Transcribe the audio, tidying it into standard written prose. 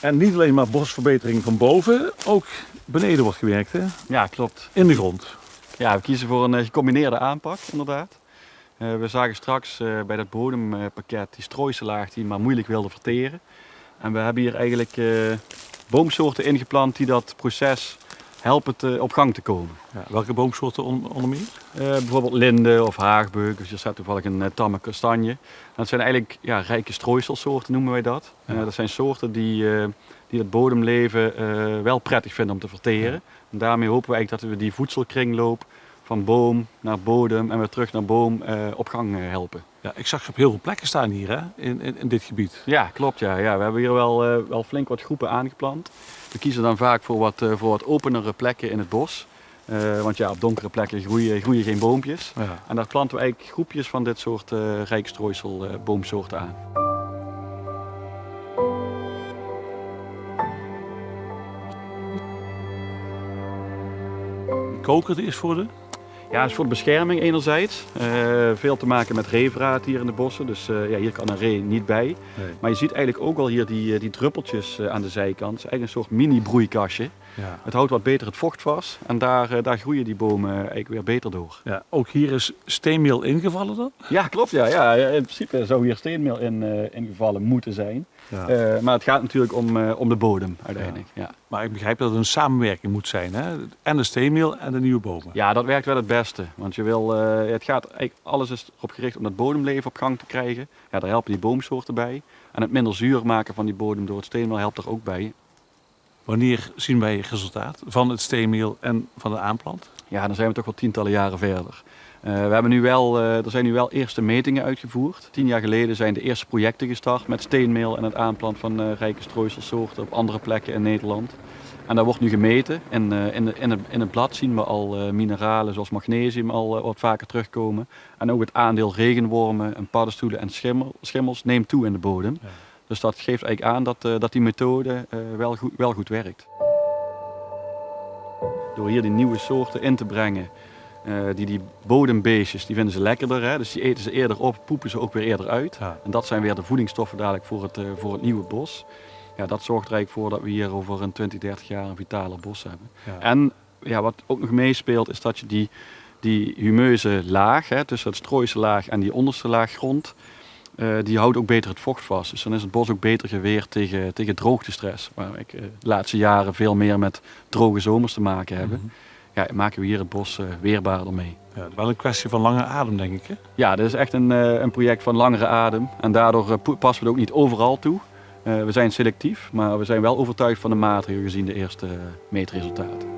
En niet alleen maar bosverbetering van boven, ook beneden wordt gewerkt, hè? Ja, klopt. In de grond. Ja, we kiezen voor een gecombineerde aanpak, inderdaad. We zagen straks bij dat bodempakket die strooisellaag die maar moeilijk wilde verteren. En we hebben hier eigenlijk boomsoorten ingeplant die dat proces helpen op gang te komen. Ja, welke boomsoorten onder meer? Bijvoorbeeld linde of haagbeuk, dus hier staat toevallig een tamme kastanje. En dat zijn eigenlijk rijke strooiselsoorten, noemen wij dat. Ja. Dat zijn soorten die het bodemleven wel prettig vinden om te verteren. Ja. En daarmee hopen we eigenlijk dat we die voedselkringloop van boom naar bodem en weer terug naar boom op gang helpen. Ja, ik zag ze op heel veel plekken staan hier, hè? In dit gebied. Ja, klopt. Ja. We hebben hier wel flink wat groepen aangeplant. We kiezen dan vaak voor wat openere plekken in het bos. Want ja, op donkere plekken groeien geen boompjes. Ja. En daar planten we eigenlijk groepjes van dit soort rijkstrooisel boomsoorten aan. De koker die is voor de... Ja, dat is voor de bescherming enerzijds. Veel te maken met reevraat hier in de bossen, dus hier kan een ree niet bij. Nee. Maar je ziet eigenlijk ook wel hier die druppeltjes aan de zijkant. Het is eigenlijk een soort mini broeikastje. Ja. Het houdt wat beter het vocht vast en daar groeien die bomen eigenlijk weer beter door. Ja, ook hier is steenmeel ingevallen dan? Ja, klopt. Ja, in principe zou hier steenmeel ingevallen moeten zijn. Ja. Maar het gaat natuurlijk om de bodem uiteindelijk. Ja. Maar ik begrijp dat het een samenwerking moet zijn, hè? En de steenmeel en de nieuwe bomen. Ja, dat werkt wel het beste. Want je wil, het gaat eigenlijk, alles is erop gericht om dat bodemleven op gang te krijgen. Ja, daar helpen die boomsoorten bij. En het minder zuur maken van die bodem door het steenmeel helpt er ook bij. Wanneer zien wij het resultaat van het steenmeel en van de aanplant? Ja, dan zijn we toch wel tientallen jaren verder. Er zijn nu wel eerste metingen uitgevoerd. 10 jaar geleden zijn de eerste projecten gestart met steenmeel en het aanplant van rijke strooiselsoorten op andere plekken in Nederland. En daar wordt nu gemeten. In het blad zien we al mineralen zoals magnesium al wat vaker terugkomen. En ook het aandeel regenwormen en paddenstoelen en schimmels neemt toe in de bodem. Ja. Dus dat geeft eigenlijk aan dat die methode wel goed werkt. Door hier die nieuwe soorten in te brengen, die bodembeestjes, die vinden ze lekkerder. Hè? Dus die eten ze eerder op, poepen ze ook weer eerder uit. Ja. En dat zijn weer de voedingsstoffen dadelijk voor het nieuwe bos. Ja, dat zorgt er eigenlijk voor dat we hier over een 20, 30 jaar een vitaler bos hebben. Ja. En ja, wat ook nog meespeelt is dat je die humeuze laag, hè, tussen het strooisellaag en die onderste laag grond, die houdt ook beter het vocht vast. Dus dan is het bos ook beter geweerd tegen droogtestress. Waar we de laatste jaren veel meer met droge zomers te maken hebben. Mhm. Ja, maken we hier het bos weerbaarder mee. Ja, wel een kwestie van lange adem, denk ik, hè? Ja, dit is echt een project van langere adem. En daardoor passen we het ook niet overal toe. We zijn selectief, maar we zijn wel overtuigd van de maatregelen gezien de eerste meetresultaten.